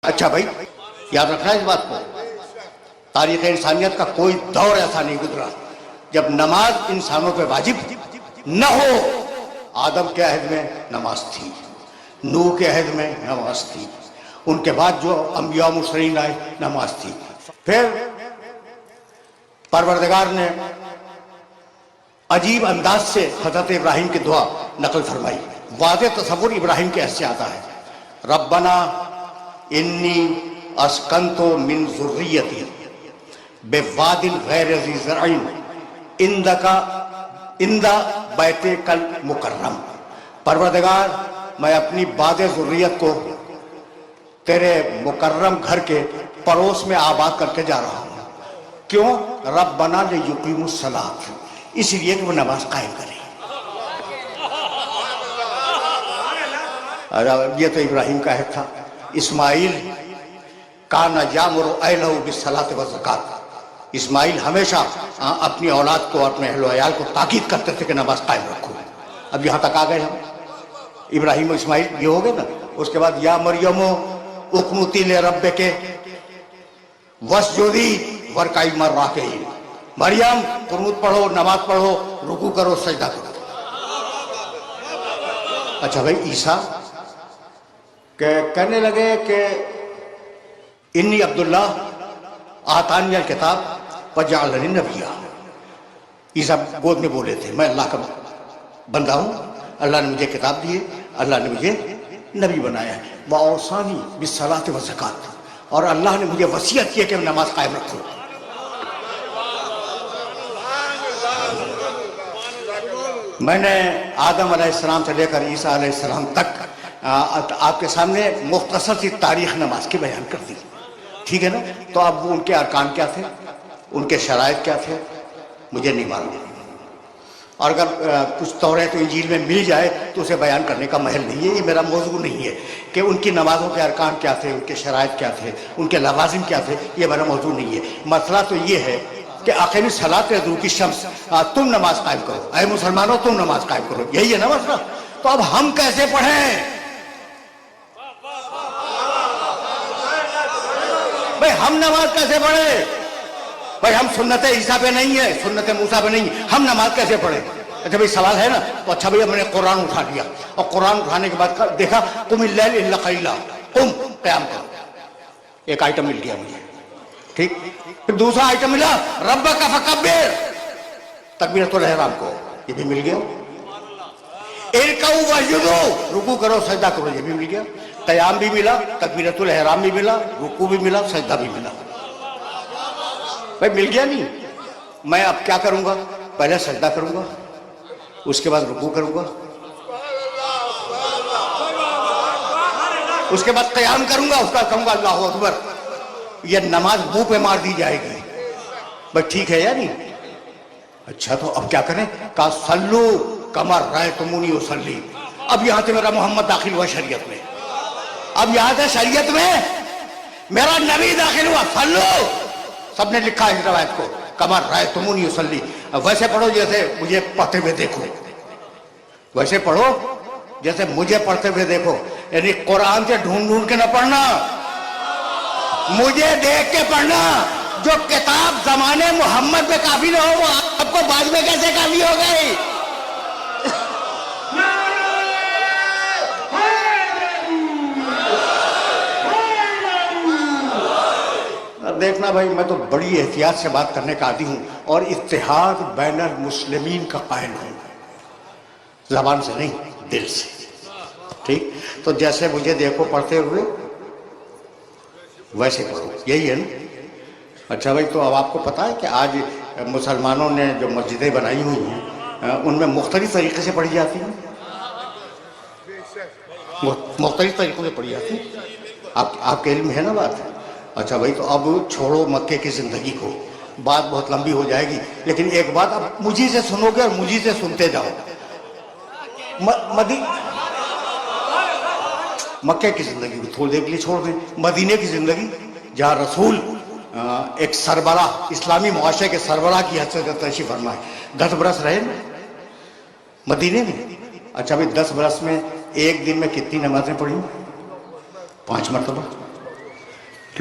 اچھا بھائی یاد رکھنا اس بات کو، تاریخ انسانیت کا کوئی دور ایسا نہیں گزرا جب نماز انسانوں پہ واجب نہ ہو۔ آدم کے عہد میں نماز تھی، نوح کے عہد میں نماز تھی، ان کے بعد جو انبیاء مرسلین آئے نماز تھی۔ پھر پروردگار نے عجیب انداز سے حضرت ابراہیم کی دعا نقل فرمائی، واضح تصور ابراہیم کے ایسے آتا ہے، ربنا انی اسکنت من ذریتی بواد غیر ذی زرع عند بیتک المکرم، پروردگار میں اپنی باد ذریت کو تیرے مکرم گھر کے پڑوس میں آباد کر کے جا رہا ہوں۔ کیوں؟ ربنا لیقیموا الصلاۃ، اس لیے کہ وہ نماز قائم کریں۔ یہ تو ابراہیم کا عہد تھا۔ اسماعیل کان یامر اہلہ بالصلاۃ والزکوٰۃ، اسماعیل ہمیشہ اپنی اولاد کو، اپنے اہل و عیال کو تاکید کرتے تھے کہ نماز قائم رکھو۔ اب یہاں تک آ گئے ہم، ابراہیم و اسماعیل یہ ہو گئے نا۔ اس کے بعد یا مریم اقنتی لربک واسجدی وارکعی مع الراکعین، مریم قنوت پڑھو، نماز پڑھو، رکوع کرو، سجدہ کرو۔ اچھا بھائی عیسیٰ کہنے لگے کہ انی عبداللہ آتانی الکتاب وجعلنی نبیا، عیسیٰ گود میں بولے تھے میں اللہ کا بندہ ہوں، اللہ نے مجھے کتاب دی ہے، اللہ نے مجھے نبی بنایا ہے، وَأَوْصَانِي بِالصَّلَاةِ وَالزَّکَاةِ، اور اللہ نے مجھے وصیت کی کہ میں نماز قائم رکھوں۔ میں نے آدم علیہ السلام سے لے کر عیسیٰ علیہ السلام تک آپ کے سامنے مختصر سی تاریخ نماز کی بیان کر دی، ٹھیک ہے نا؟ تو اب ان کے ارکان کیا تھے، ان کے شرائط کیا تھے، مجھے نہیں معلوم، اور اگر کچھ توریت و انجیل میں مل جائے تو اسے بیان کرنے کا محل نہیں ہے، یہ میرا موضوع نہیں ہے کہ ان کی نمازوں کے ارکان کیا تھے، ان کے شرائط کیا تھے، ان کے لوازم کیا تھے، یہ میرا موضوع نہیں ہے۔ مسئلہ تو یہ ہے کہ اقیم الصلاۃ لدلوک الشمس، تم نماز قائم کرو، اے مسلمانوں تم نماز قائم کرو، یہی ہے نا مسئلہ۔ تو اب ہم کیسے پڑھیں بھائی، ہم نماز کیسے پڑھیں بھائی؟ ہم سنت عیسیٰ پہ نہیں ہے، سنت موسیٰ پہ نہیں، ہم نماز کیسے پڑھیں؟ اچھا بھائی سوال ہے نا، تو اچھا بھائی میں نے قرآن اٹھا لیا، اور قرآن اٹھانے کے بعد دیکھا قم اللیل الا قلیلا، قم قیام کرو، ایک آئٹم مل گیا مجھے، ٹھیک۔ پھر دوسرا آئٹم ملا ربک فکبر، تکبیرۃ الاحرام کو، یہ بھی مل گیا۔ ارکعوا واسجدوا، رکوع کرو سجدہ کرو، یہ بھی مل گیا۔ قیام بھی ملا، تکبیرۃ الاحرام بھی ملا، رکوع بھی ملا، سجدہ بھی ملا۔ بھائی مل گیا نہیں؟ میں اب کیا کروں گا؟ پہلے سجدہ کروں گا، اس کے بعد رکوع کروں گا، اس کے بعد قیام کروں گا، اس کا کہوں گا اللہ اکبر۔ یہ نماز منہ پہ مار دی جائے گی، بھائی ٹھیک ہے یا نہیں؟ اچھا تو اب کیا کریں؟ کہا صلو کما رأیتمونی اصلی، اب یہاں سے میرا محمد داخل ہوا شریعت میں، اب یہاں سے شریعت میں میرا نبی داخل ہوا، صلو، سب نے لکھا اس روایت کو، کما رأیتمونی اصلی، ویسے پڑھو جیسے مجھے پڑھتے ہوئے دیکھو، ویسے پڑھو جیسے مجھے پڑھتے ہوئے دیکھو، یعنی قرآن سے ڈھونڈ ڈھونڈ کے نہ پڑھنا، مجھے دیکھ کے پڑھنا۔ جو کتاب زمانے محمد میں کافی نہ ہو وہ آپ کو بعد میں کیسے کافی ہو گئی؟ دیکھنا بھائی میں تو بڑی احتیاط سے بات کرنے کا عادی ہوں، اور اتحاد بین المسلمین کا قائل ہوں، زبان سے نہیں دل سے، ٹھیک؟ تو جیسے مجھے دیکھو پڑھتے ہوئے ویسے پڑھو، یہی ہے نا؟ اچھا بھائی تو اب آپ کو پتا ہے کہ آج مسلمانوں نے جو مسجدیں بنائی ہوئی ہیں ان میں مختلف طریقے سے پڑھی جاتی ہیں، مختلف طریقوں سے پڑھی جاتی ہیں، آپ کے علم ہے نا بات؟ اچھا بھائی تو اب چھوڑو مکے کی زندگی کو، بات بہت لمبی ہو جائے گی، لیکن ایک بات اب مجھے سے سنو گے اور مجھے سے سنتے جاؤ۔ مکے کی زندگی کو تھوڑی دیر کے لیے چھوڑ دیں، مدینے کی زندگی جہاں رسول ایک سربراہ، اسلامی معاشرے کے سربراہ کی حیثیت سے تشریف فرما ہے، 10 برس رہے نا مدینے میں۔ اچھا بھائی 10 برس میں ایک دن میں کتنی نمازیں پڑھی؟ 5 مرتبہ۔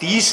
30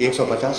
150।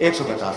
150।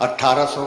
1800।